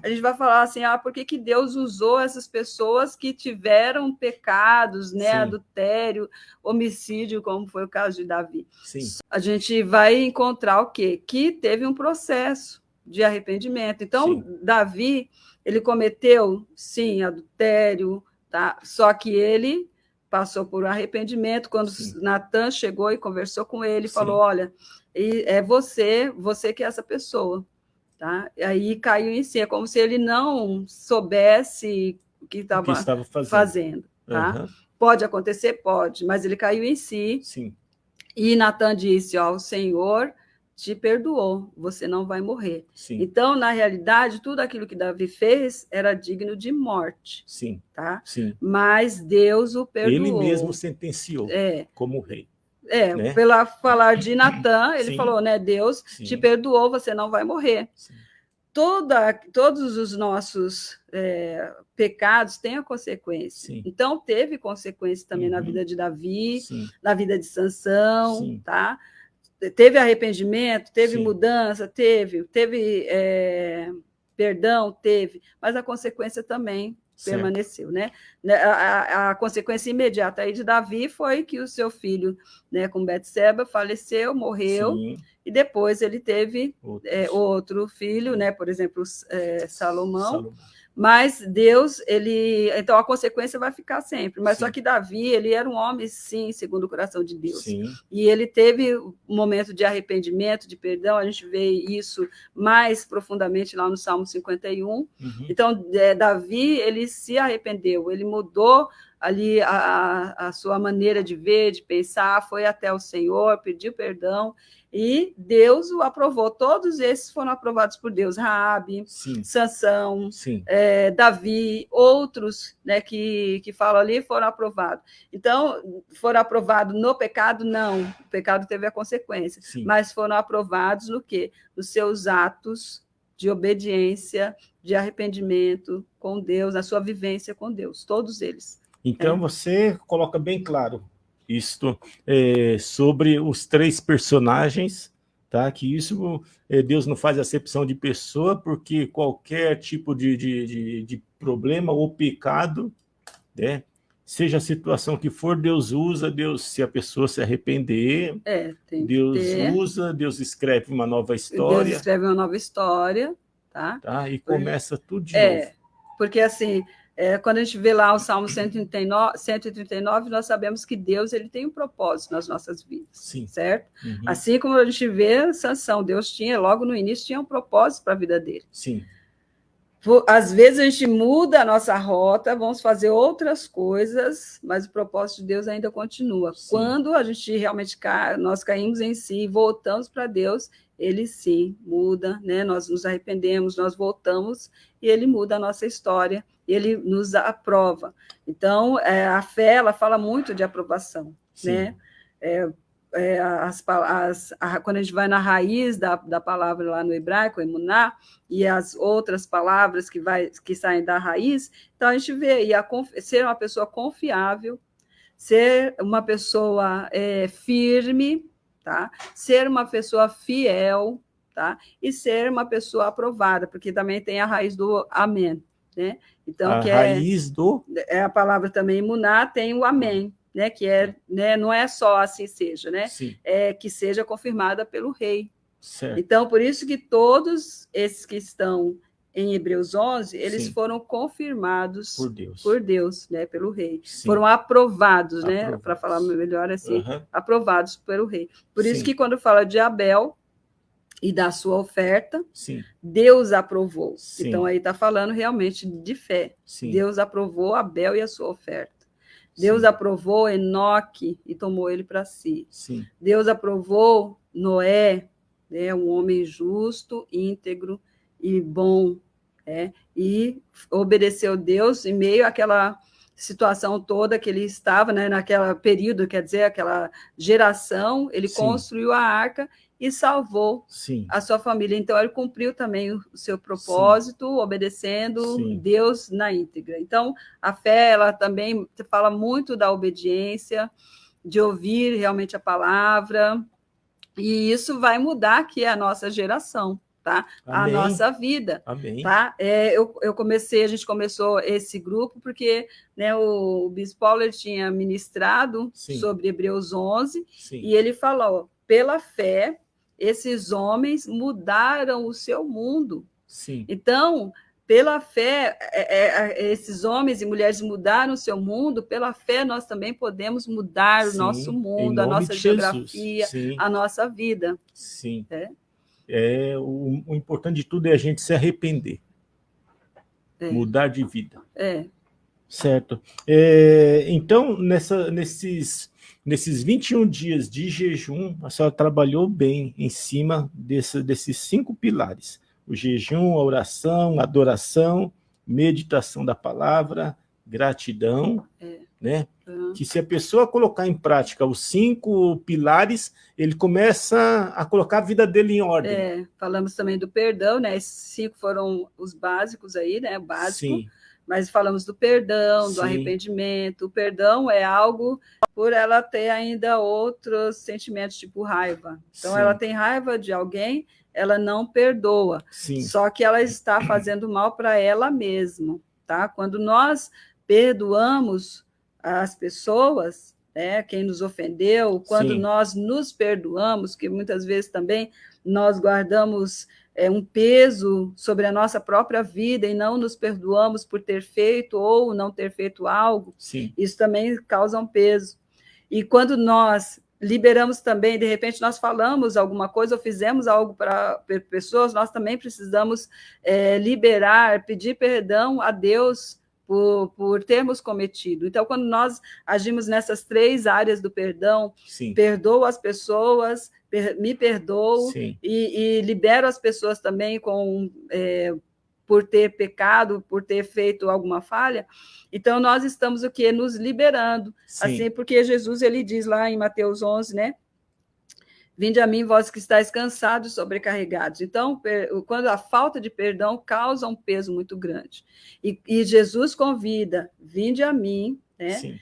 a gente vai falar assim, por que Deus usou essas pessoas que tiveram pecados, né, adultério, homicídio, como foi o caso de Davi. A gente vai encontrar o quê? Que teve um processo de arrependimento. Então, Davi, ele cometeu, sim, adultério, tá? Só que ele passou por arrependimento, quando Natan chegou e conversou com ele, falou, olha, é você que é essa pessoa, tá? E aí caiu em si, é como se ele não soubesse o que estava fazendo, tá? Pode acontecer? Pode, mas ele caiu em si, e Natan disse, o Senhor te perdoou, você não vai morrer. Então, na realidade, tudo aquilo que Davi fez era digno de morte. Tá? Mas Deus o perdoou. Ele mesmo sentenciou como rei. Né? Pela falar de Natan, ele falou, né? Deus te perdoou, você não vai morrer. Todos os nossos pecados têm a consequência. Então, teve consequência também na vida de Davi, na vida de Sansão, tá? Teve arrependimento, teve mudança, teve perdão, teve, mas a consequência também permaneceu, né? A consequência imediata aí de Davi foi que o seu filho, né, com Betseba, faleceu, morreu, e depois ele teve outro filho, né? Por exemplo, Salomão. Mas Deus, então a consequência vai ficar sempre. Mas só que Davi, ele era um homem, sim, segundo o coração de Deus. E ele teve um momento de arrependimento, de perdão, a gente vê isso mais profundamente lá no Salmo 51. Então, Davi, ele se arrependeu, ele mudou ali a sua maneira de ver, de pensar, foi até o Senhor, pediu perdão, e Deus o aprovou. Todos esses foram aprovados por Deus. Raabe, Sansão, Davi, outros, né, que falam ali, foram aprovados. Então, foram aprovados no pecado? Não, o pecado teve a consequência. Mas foram aprovados no quê? Nos seus atos de obediência, de arrependimento com Deus, na sua vivência com Deus, todos eles. Então, você coloca bem claro isto sobre os 3 personagens, tá? Que isso, Deus não faz acepção de pessoa, porque qualquer tipo de problema ou pecado, né? Seja a situação que for, Deus usa, se a pessoa se arrepender, Deus usa, Deus escreve uma nova história. Deus escreve uma nova história, tá? E começa tudo de novo. Porque assim, quando a gente vê lá o Salmo 139, nós sabemos que Deus, ele tem um propósito nas nossas vidas, certo? Assim como a gente vê Sansão, Deus tinha, logo no início, tinha um propósito para a vida dele. Às vezes a gente muda a nossa rota, vamos fazer outras coisas, mas o propósito de Deus ainda continua. Quando a gente realmente nós caímos em si, voltamos para Deus, ele sim muda, né? Nós nos arrependemos, nós voltamos e ele muda a nossa história, e ele nos aprova. Então, a fé, ela fala muito de aprovação, né? Quando a gente vai na raiz da palavra lá no hebraico, emuná, e as outras palavras que saem da raiz, então a gente vê ser uma pessoa confiável, ser uma pessoa firme, tá? Ser uma pessoa fiel, tá? E ser uma pessoa aprovada, porque também tem a raiz do amém, né? Então, a raiz do... É a palavra também imunar, tem o amém, né? Que é, né? Não é só assim seja, né? Sim. É que seja confirmada pelo rei. Certo. Então, por isso que todos esses que estão em Hebreus 11, eles Sim. foram confirmados por Deus, né? Pelo rei. Sim. Foram aprovados, né? Para falar melhor assim, aprovados pelo rei. Por isso que quando fala de Abel e da sua oferta, Sim. Deus aprovou. Sim. Então, aí está falando realmente de fé. Sim. Deus aprovou Abel e a sua oferta. Deus aprovou Enoque e tomou ele para si. Sim. Deus aprovou Noé, né, um homem justo, íntegro e bom, né, e obedeceu Deus em meio àquela situação toda que ele estava, né, naquele período, quer dizer, aquela geração, ele construiu a arca e salvou a sua família. Então, ele cumpriu também o seu propósito, obedecendo Deus na íntegra. Então, a fé, ela também fala muito da obediência, de ouvir realmente a palavra, e isso vai mudar aqui a nossa geração, tá? Amém. A nossa vida. Amém. Tá? A gente começou esse grupo porque, né, o Bispo Paulo ele tinha ministrado sobre Hebreus 11 e ele falou, pela fé, esses homens mudaram o seu mundo. Então, pela fé, esses homens e mulheres mudaram o seu mundo, pela fé nós também podemos mudar o nosso mundo, a nossa geografia, a nossa vida. Sim. O importante de tudo é a gente se arrepender. Mudar de vida. Certo. Então, nesses 21 dias de jejum, a senhora trabalhou bem em cima desses 5 pilares. O jejum, a oração, a adoração, meditação da palavra, gratidão, né? Que se a pessoa colocar em prática os 5 pilares, ele começa a colocar a vida dele em ordem. Falamos também do perdão, né? Esses 5 foram os básicos aí, né? O básico. Mas falamos do perdão, do arrependimento. O perdão é algo por ela ter ainda outros sentimentos, tipo raiva. Então, ela tem raiva de alguém, ela não perdoa. Só que ela está fazendo mal para ela mesma, tá? Quando nós perdoamos as pessoas, né, quem nos ofendeu, quando nós nos perdoamos, que muitas vezes também nós guardamos um peso sobre a nossa própria vida e não nos perdoamos por ter feito ou não ter feito algo, isso também causa um peso. E quando nós liberamos também, de repente nós falamos alguma coisa ou fizemos algo para pessoas, nós também precisamos liberar, pedir perdão a Deus por termos cometido. Então, quando nós agimos nessas 3 áreas do perdão, perdoo as pessoas, me perdoo e libero as pessoas também por ter pecado, por ter feito alguma falha, então nós estamos o quê? Nos liberando. Assim, porque Jesus ele diz lá em Mateus 11, né? Vinde a mim, vós que estáis cansados e sobrecarregados. Então, quando a falta de perdão causa um peso muito grande. E Jesus convida, vinde a mim, né?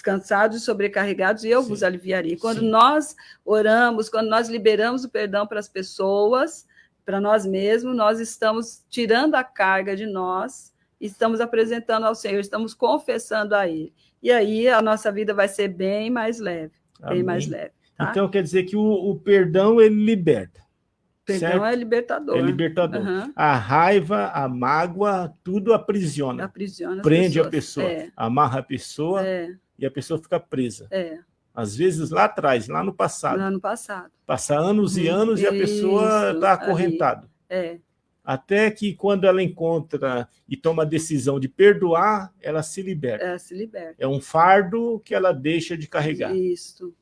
Cansados e sobrecarregados, e eu vos aliviarei. Quando nós oramos, quando nós liberamos o perdão para as pessoas, para nós mesmos, nós estamos tirando a carga de nós, estamos apresentando ao Senhor, estamos confessando a Ele. E aí a nossa vida vai ser bem mais leve, bem mais leve. Tá? Então, quer dizer que o perdão, ele liberta. Perdão é libertador. É libertador. A raiva, a mágoa, tudo aprisiona. Prende a pessoa, amarra a pessoa e a pessoa fica presa. Às vezes lá atrás, lá no passado. Lá no passado. Passa anos e anos e a pessoa está acorrentada. Até que quando ela encontra e toma a decisão de perdoar, ela se liberta. Ela se liberta. É um fardo que ela deixa de carregar. Isso.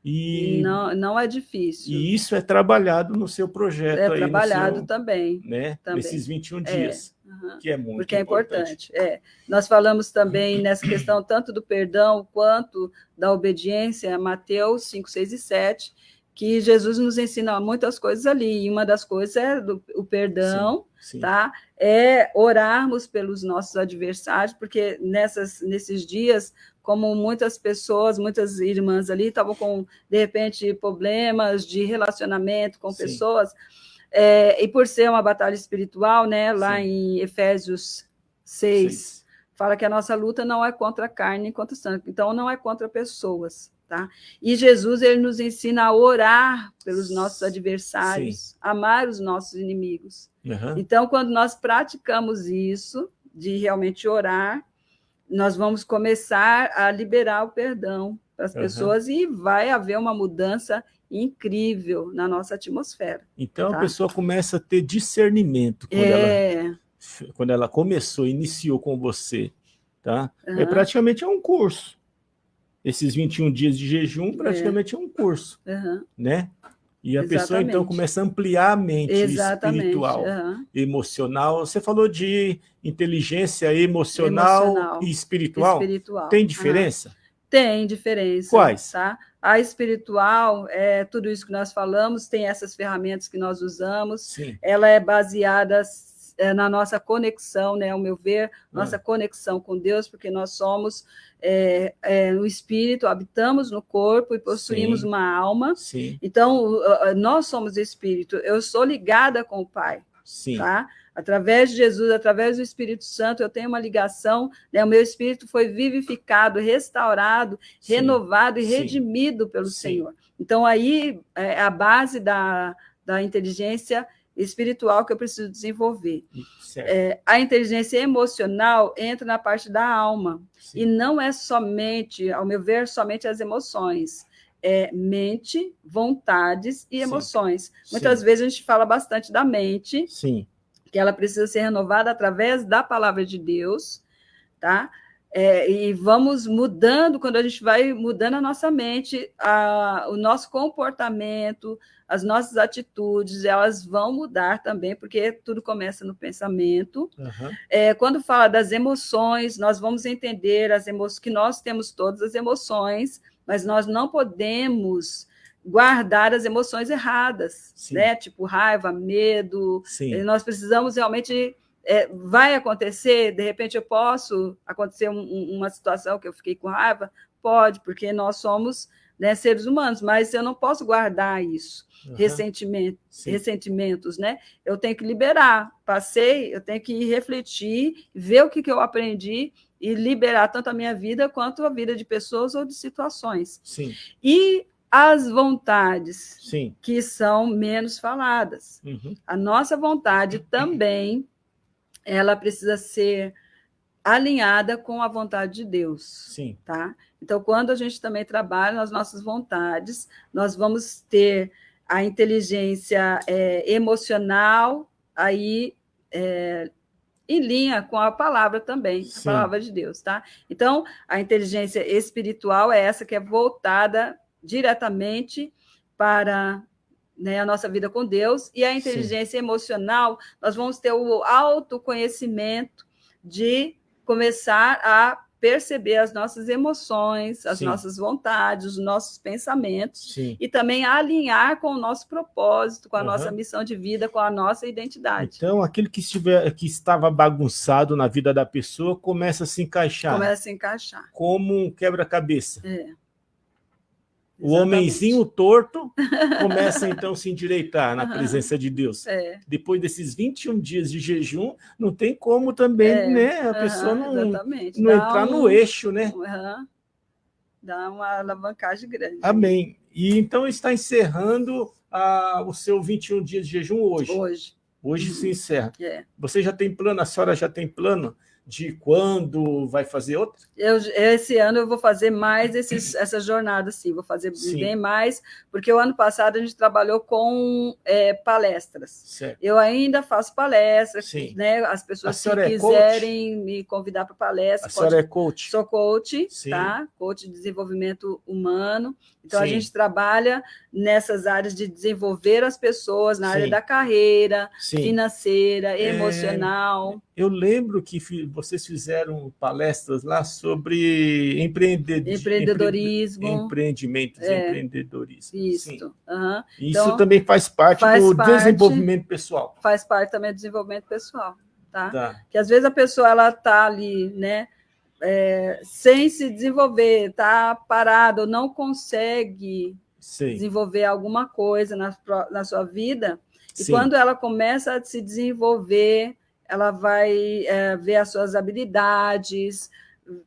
E não é difícil. E isso é trabalhado no seu projeto. É trabalhado também. Né? Nesses 21 dias. Que é muito porque importante. É importante. Nós falamos também nessa questão tanto do perdão quanto da obediência, Mateus 5, 6 e 7, que Jesus nos ensina muitas coisas ali. E uma das coisas é o perdão, tá? É orarmos pelos nossos adversários, porque nesses dias, como muitas pessoas, muitas irmãs ali estavam com, de repente, problemas de relacionamento com pessoas, e por ser uma batalha espiritual, né, lá em Efésios 6. Fala que a nossa luta não é contra a carne nem contra o sangue, então não é contra pessoas, tá? E Jesus, ele nos ensina a orar pelos nossos adversários, amar os nossos inimigos. Então, quando nós praticamos isso, de realmente orar, nós vamos começar a liberar o perdão para as pessoas e vai haver uma mudança incrível na nossa atmosfera. Então, a pessoa começa a ter discernimento quando ela iniciou com você, tá? Praticamente é um curso. Esses 21 dias de jejum praticamente é um curso, né? E a pessoa, então, começa a ampliar a mente espiritual, emocional. Você falou de inteligência emocional e espiritual. Tem diferença? Tem diferença. Quais? Tá? A espiritual, tudo isso que nós falamos, tem essas ferramentas que nós usamos. Sim. Ela é baseada na nossa conexão, né, ao meu ver, nossa conexão com Deus, porque nós somos o espírito, habitamos no corpo e possuímos uma alma. Sim. Então, nós somos espírito. Eu sou ligada com o Pai. Sim. Tá? Através de Jesus, através do Espírito Santo, eu tenho uma ligação, né? O meu espírito foi vivificado, restaurado, renovado e redimido pelo Senhor. Então, aí é a base da inteligência espiritual que eu preciso desenvolver. A inteligência emocional entra na parte da alma. E não é somente, ao meu ver, somente as emoções. Mente, vontades e emoções. Muitas vezes a gente fala bastante da mente, que ela precisa ser renovada através da palavra de Deus, tá? E vamos mudando, quando a gente vai mudando a nossa mente, o nosso comportamento, as nossas atitudes, elas vão mudar também, porque tudo começa no pensamento. Quando fala das emoções, nós vamos entender que nós temos todas as emoções, mas nós não podemos guardar as emoções erradas, né? Tipo raiva, medo. Nós precisamos realmente... vai acontecer, de repente acontecer uma situação que eu fiquei com raiva? Pode, porque nós somos, né, seres humanos, mas eu não posso guardar isso, ressentimentos, né? Eu tenho que liberar, eu tenho que refletir, ver o que eu aprendi e liberar tanto a minha vida quanto a vida de pessoas ou de situações. E as vontades, que são menos faladas. A nossa vontade também, ela precisa ser alinhada com a vontade de Deus. Tá? Então, quando a gente também trabalha nas nossas vontades, nós vamos ter a inteligência emocional aí em linha com a palavra também, a palavra de Deus. Tá? Então, a inteligência espiritual é essa que é voltada diretamente para, né, a nossa vida com Deus, e a inteligência emocional, nós vamos ter o autoconhecimento de começar a perceber as nossas emoções, as nossas vontades, os nossos pensamentos, e também alinhar com o nosso propósito, com a nossa missão de vida, com a nossa identidade. Então, aquilo que estava bagunçado na vida da pessoa começa a se encaixar. Começa a encaixar. Como um quebra-cabeça. O homenzinho torto começa, então, a se endireitar na presença de Deus. Depois desses 21 dias de jejum, não tem como também, né, a pessoa não entrar no eixo, né? Dá uma alavancagem grande. Amém. E então está encerrando o seu 21 dias de jejum hoje. Hoje se encerra. Você já tem plano, a senhora já tem plano de quando vai fazer outra? Esse ano eu vou fazer mais essas jornadas, sim, vou fazer bem mais, porque o ano passado a gente trabalhou com palestras. Eu ainda faço palestras, né? As pessoas que quiserem me convidar para palestra. A senhora é coach? Sou coach, tá? Coach de desenvolvimento humano. Então, a gente trabalha nessas áreas de desenvolver as pessoas na área da carreira, financeira, emocional. Eu lembro que vocês fizeram palestras lá sobre empreendedorismo. Empreendedorismo. Isso. Isso então, também faz parte do desenvolvimento pessoal. Faz parte também do desenvolvimento pessoal. Tá? Que às vezes a pessoa está ali, né? Sem se desenvolver, está parado, ou não consegue desenvolver alguma coisa na sua vida, e quando ela começa a se desenvolver, ela vai ver as suas habilidades,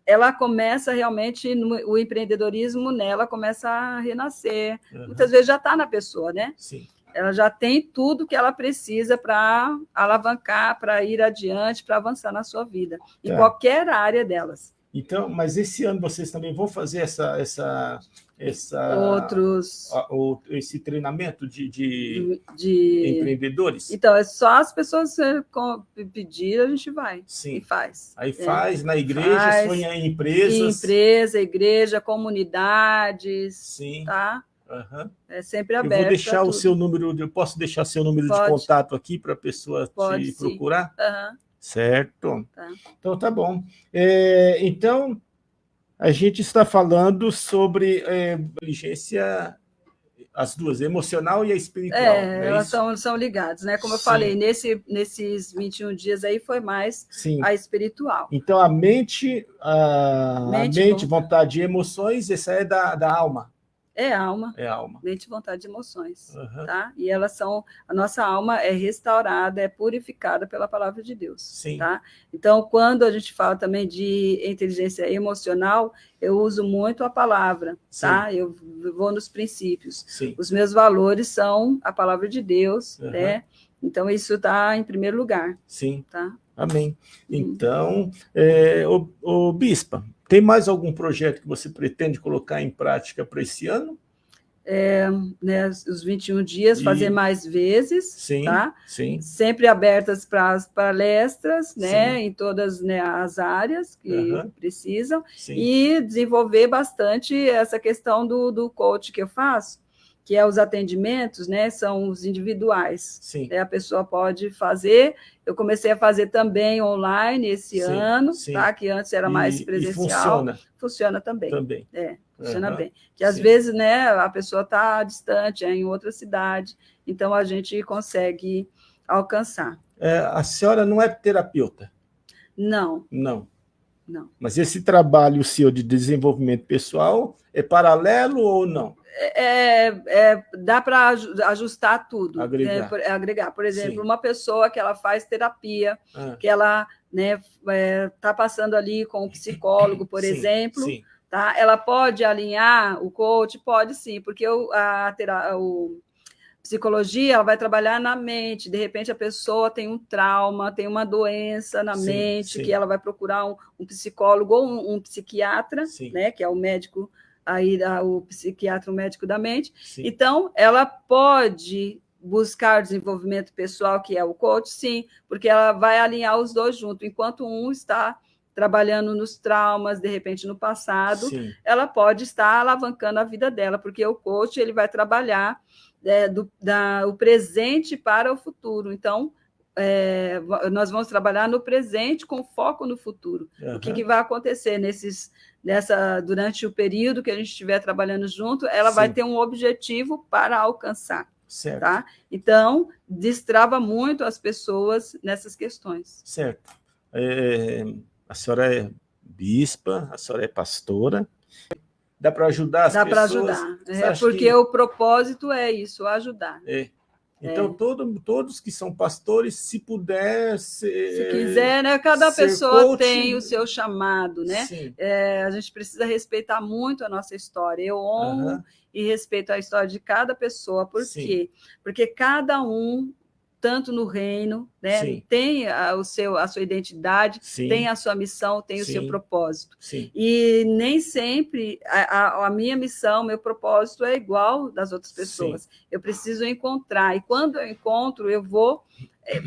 ela começa realmente, o empreendedorismo nela começa a renascer. Muitas vezes já está na pessoa, né? Sim. Ela já tem tudo que ela precisa para alavancar, para ir adiante, para avançar na sua vida, em qualquer área delas. Então, mas esse ano vocês também vão fazer esse treinamento de empreendedores? Então, é só as pessoas pedir, a gente vai. Sim. E faz. Aí faz na igreja, sonha em empresas. Empresa, igreja, comunidades. Sim. Tá? Uhum. É sempre aberto. Eu vou deixar o seu número, eu posso deixar seu número de contato aqui para a pessoa te procurar? Uhum. Certo. Tá. Então, tá bom. Então, a gente está falando sobre inteligência, as duas, emocional e a espiritual. Elas são ligadas, né? Como eu falei, nesses 21 dias aí foi mais a espiritual. Então, a mente, vontade e emoções, essa é da alma. É alma. É alma. Mente, vontade e emoções. Tá? E a nossa alma é restaurada, é purificada pela palavra de Deus. Sim. Tá? Então, quando a gente fala também de inteligência emocional, eu uso muito a palavra, tá? Eu vou nos princípios. Sim. Os meus valores são a palavra de Deus, né? Então, isso está em primeiro lugar. Sim. Tá? Amém. Então, Bispa, tem mais algum projeto que você pretende colocar em prática para esse ano? Né, os 21 dias, fazer mais vezes, sim, tá? Sim. Sempre abertas para as palestras, né, em todas, né, as áreas que precisam, e desenvolver bastante essa questão do coach que eu faço, que é os atendimentos, né, são os individuais. Sim. A pessoa pode fazer. Eu comecei a fazer também online esse ano, tá? Que antes era mais presencial. Funciona também. Funciona bem. Que às vezes, né, a pessoa está distante, em outra cidade, então a gente consegue alcançar. A senhora não é terapeuta? Não. Não. Não. Mas esse trabalho seu de desenvolvimento pessoal é paralelo ou não? Dá para ajustar tudo, agregar. Por exemplo, uma pessoa que ela faz terapia, que ela, né, tá passando ali com um psicólogo, por exemplo, tá? Ela pode alinhar o coach? Pode sim, porque a psicologia ela vai trabalhar na mente. De repente, a pessoa tem um trauma, tem uma doença na mente, que ela vai procurar um psicólogo ou um psiquiatra, né, que é o médico, aí o psiquiatra, o médico da mente. Então, ela pode buscar desenvolvimento pessoal, que é o coach, sim, porque ela vai alinhar os dois juntos. Enquanto um está trabalhando nos traumas, de repente, no passado, ela pode estar alavancando a vida dela, porque o coach ele vai trabalhar o presente para o futuro. Então, nós vamos trabalhar no presente com foco no futuro. O que vai acontecer durante o período que a gente estiver trabalhando junto, ela vai ter um objetivo para alcançar. Certo. Tá? Então, destrava muito as pessoas nessas questões. Certo. A senhora é bispa, a senhora é pastora. Dá para ajudar as pessoas? Dá para ajudar. Porque o propósito é isso, ajudar. Então, todos que são pastores, se puder... Se quiser, né? Cada pessoa tem o seu chamado, né? A gente precisa respeitar muito a nossa história. Eu honro e respeito a história de cada pessoa. Por quê? Porque cada um, tanto no reino, né, tem a sua identidade, tem a sua missão, tem o seu propósito. E nem sempre a minha missão, meu propósito é igual das outras pessoas. Eu preciso encontrar, e quando eu encontro, eu vou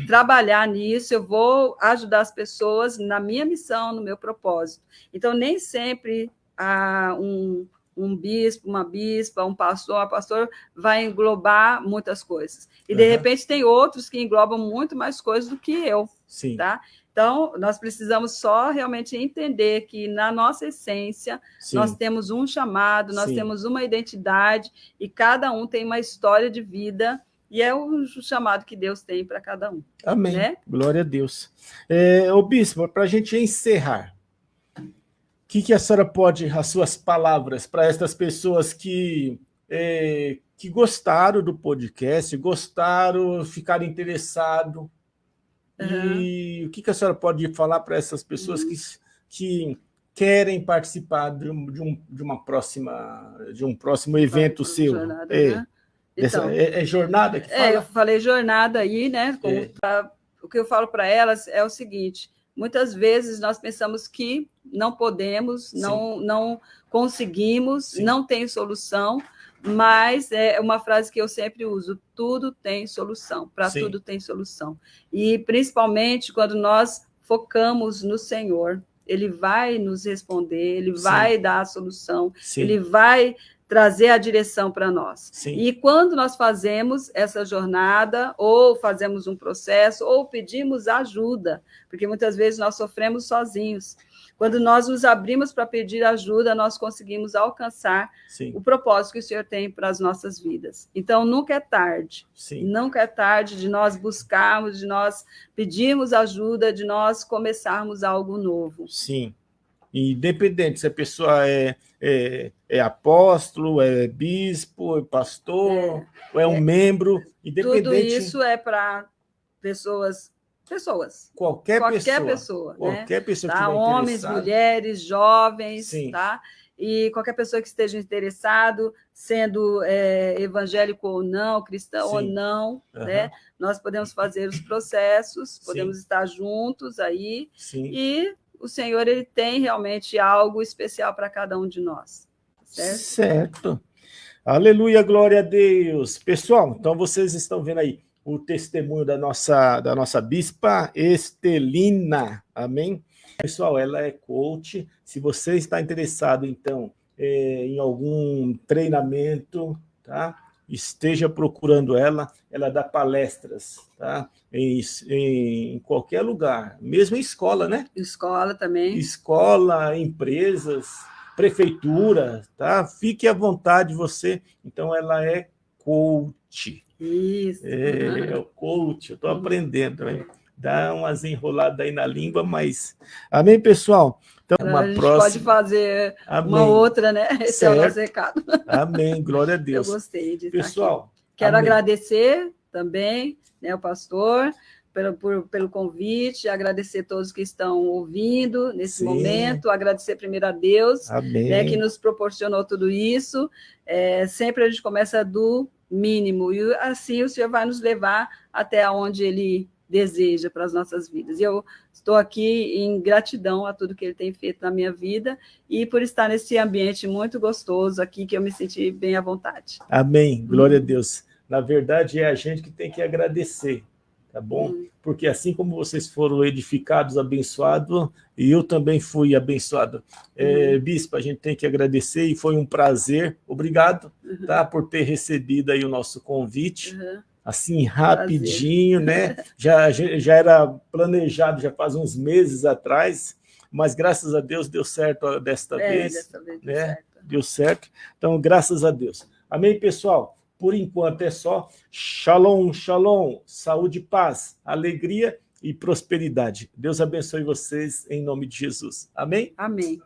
trabalhar nisso, eu vou ajudar as pessoas na minha missão, no meu propósito. Então, nem sempre um bispo, uma bispa, um pastor vai englobar muitas coisas. E, de repente, tem outros que englobam muito mais coisas do que eu. Tá? Então, nós precisamos só realmente entender que, na nossa essência, nós temos um chamado, nós temos uma identidade, e cada um tem uma história de vida, e é o chamado que Deus tem para cada um. Amém. Né? Glória a Deus. Bispo, para a gente encerrar, o que a senhora pode, as suas palavras, para estas pessoas que gostaram do podcast, ficaram interessados, E o que a senhora pode falar para essas pessoas que querem participar de um próximo evento seu? Jornada, né? Então, é jornada que fala? Eu falei jornada aí, né? O que eu falo para elas é o seguinte: muitas vezes nós pensamos que não podemos, não conseguimos, não tem solução, mas é uma frase que eu sempre uso: tudo tem solução, para tudo tem solução. E principalmente quando nós focamos no Senhor, Ele vai nos responder, Ele vai dar a solução, Ele vai trazer a direção para nós. E quando nós fazemos essa jornada, ou fazemos um processo, ou pedimos ajuda, porque muitas vezes nós sofremos sozinhos. Quando nós nos abrimos para pedir ajuda, nós conseguimos alcançar o propósito que o Senhor tem para as nossas vidas. Então, nunca é tarde. Nunca é tarde de nós buscarmos, de nós pedirmos ajuda, de nós começarmos algo novo. Sim. Independente se a pessoa é apóstolo, é bispo, é pastor, ou é um membro, independente... Tudo isso é para pessoas. Qualquer pessoa, né? Qualquer pessoa que estiver homens, mulheres, jovens, tá? E qualquer pessoa que esteja interessado, sendo evangélico ou não, cristão ou não, né? Nós podemos fazer os processos, podemos estar juntos aí, e o Senhor, Ele tem realmente algo especial para cada um de nós. Certo. Aleluia, glória a Deus. Pessoal, então vocês estão vendo aí o testemunho da nossa bispa Estelina, amém? Pessoal, ela é coach. Se você está interessado, então, em algum treinamento, tá? Esteja procurando ela dá palestras, tá? Em qualquer lugar, mesmo em escola, né? Escola também. Escola, empresas, prefeitura, tá? Fique à vontade você. Então, ela é coach. Isso. É o coach, eu estou aprendendo, hein? Dá umas enroladas aí na língua, mas... Amém, pessoal? Então, a gente pode fazer uma outra, né? Esse é o nosso recado. Amém, glória a Deus. Eu gostei de pessoal, estar aqui. Quero agradecer também, né, o pastor, pelo convite, agradecer a todos que estão ouvindo nesse momento, agradecer primeiro a Deus, né, que nos proporcionou tudo isso. Sempre a gente começa do mínimo, e assim o Senhor vai nos levar até onde Ele deseja para as nossas vidas. E eu estou aqui em gratidão a tudo que Ele tem feito na minha vida e por estar nesse ambiente muito gostoso aqui, que eu me senti bem à vontade. Amém, glória a Deus. Na verdade, é a gente que tem que agradecer, tá bom? Porque assim como vocês foram edificados, abençoados, e eu também fui abençoado. Bispo, a gente tem que agradecer e foi um prazer. Obrigado, tá, por ter recebido aí o nosso convite. Assim, rapidinho, né? Já era planejado, já faz uns meses atrás, mas graças a Deus deu certo desta vez. Dessa vez né? Deu certo. Então, graças a Deus. Amém, pessoal? Por enquanto é só. Shalom, shalom, saúde, paz, alegria e prosperidade. Deus abençoe vocês em nome de Jesus. Amém? Amém.